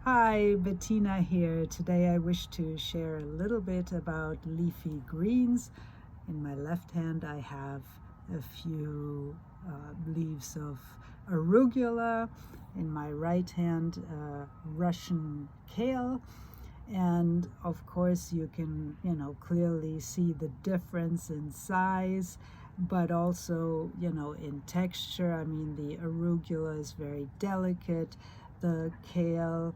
Hi, Bettina here. Today I wish to share a little bit about leafy greens. In my left hand I have a few leaves of arugula. In my right hand, Russian kale. And of course you can, clearly see the difference in size, but also, in texture. I mean, the arugula is very delicate. The kale,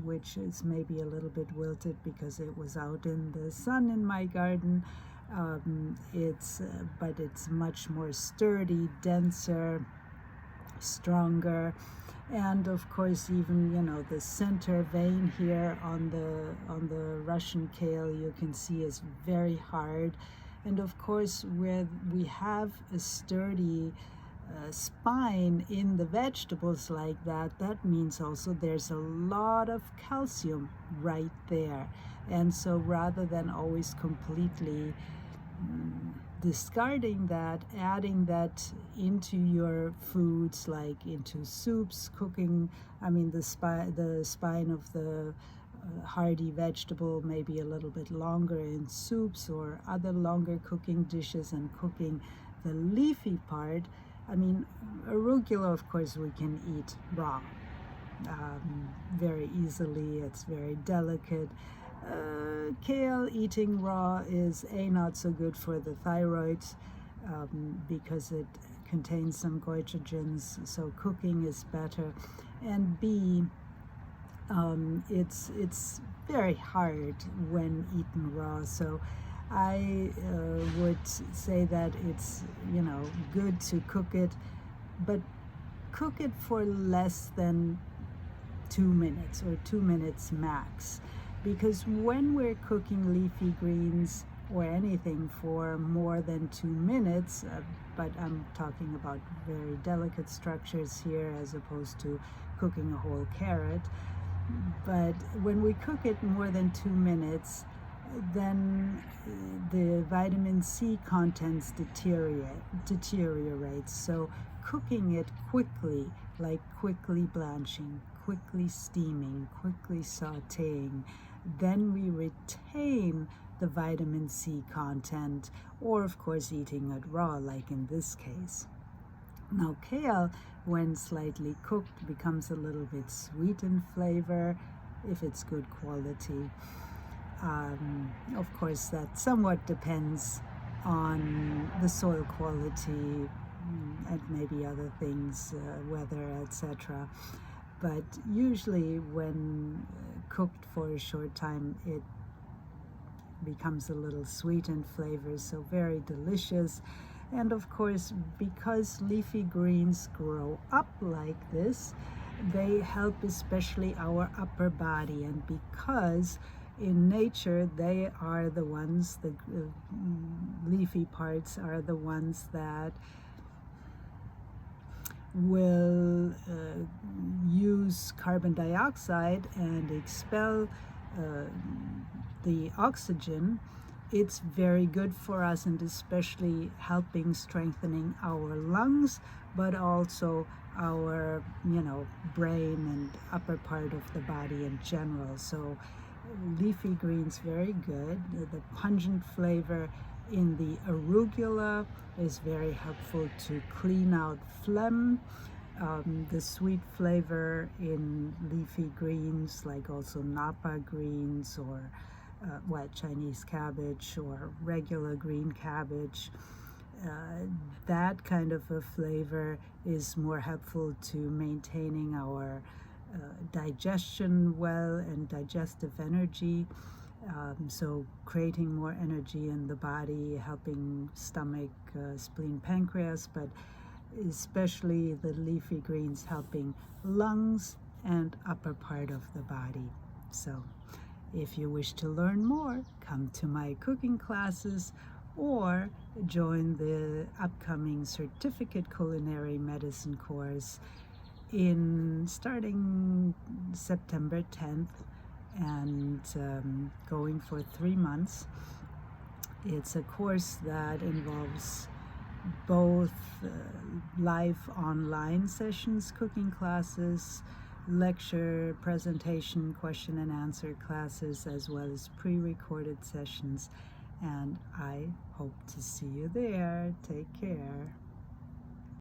which is maybe a little bit wilted because it was out in the sun in my garden, but it's much more sturdy, denser, stronger. And of course, even the center vein here on the Russian kale, you can see is very hard. And of course, where we have a sturdy spine in the vegetables like that, that means also there's a lot of calcium right there. And so rather than always completely discarding that, adding that into your foods, like into soups, cooking, I mean, the spine of the hardy vegetable maybe a little bit longer in soups or other longer cooking dishes, and cooking the leafy part. I mean, arugula, of course, we can eat raw very easily. It's very delicate. Kale, eating raw, is not so good for the thyroid because it contains some goitrogens, so cooking is better. And B, it's very hard when eaten raw, so I would say that it's good to cook it, but cook it for less than 2 minutes or 2 minutes max. Because when we're cooking leafy greens or anything for more than 2 minutes, but I'm talking about very delicate structures here as opposed to cooking a whole carrot, but when we cook it more than 2 minutes, then the vitamin C contents deteriorates. So cooking it quickly, like quickly blanching, quickly steaming, quickly sautéing, then we retain the vitamin C content, or of course eating it raw, like in this case. Now, kale, when slightly cooked, becomes a little bit sweet in flavor if it's good quality. Of course, that somewhat depends on the soil quality and maybe other things, weather, etc. But usually when cooked for a short time, it becomes a little sweet in flavor, so very delicious. And of course, because leafy greens grow up like this, they help especially our upper body. And because in nature they are the ones, the leafy parts are the ones that will use carbon dioxide and expel the oxygen, it's very good for us, and especially helping strengthening our lungs, but also our brain and upper part of the body in general. So leafy greens, very good. The pungent flavor in the arugula is very helpful to clean out phlegm. The sweet flavor in leafy greens, like also napa greens or Chinese cabbage or regular green cabbage, that kind of a flavor is more helpful to maintaining our digestion well and digestive energy. So creating more energy in the body, helping stomach, spleen, pancreas, but especially the leafy greens helping lungs and upper part of the body. So if you wish to learn more, come to my cooking classes or join the upcoming certificate culinary medicine course starting September 10th and going for 3 months. It's a course that involves both live online sessions, cooking classes, lecture, presentation, question and answer classes, as well as pre-recorded sessions. And I hope to see you there. Take care.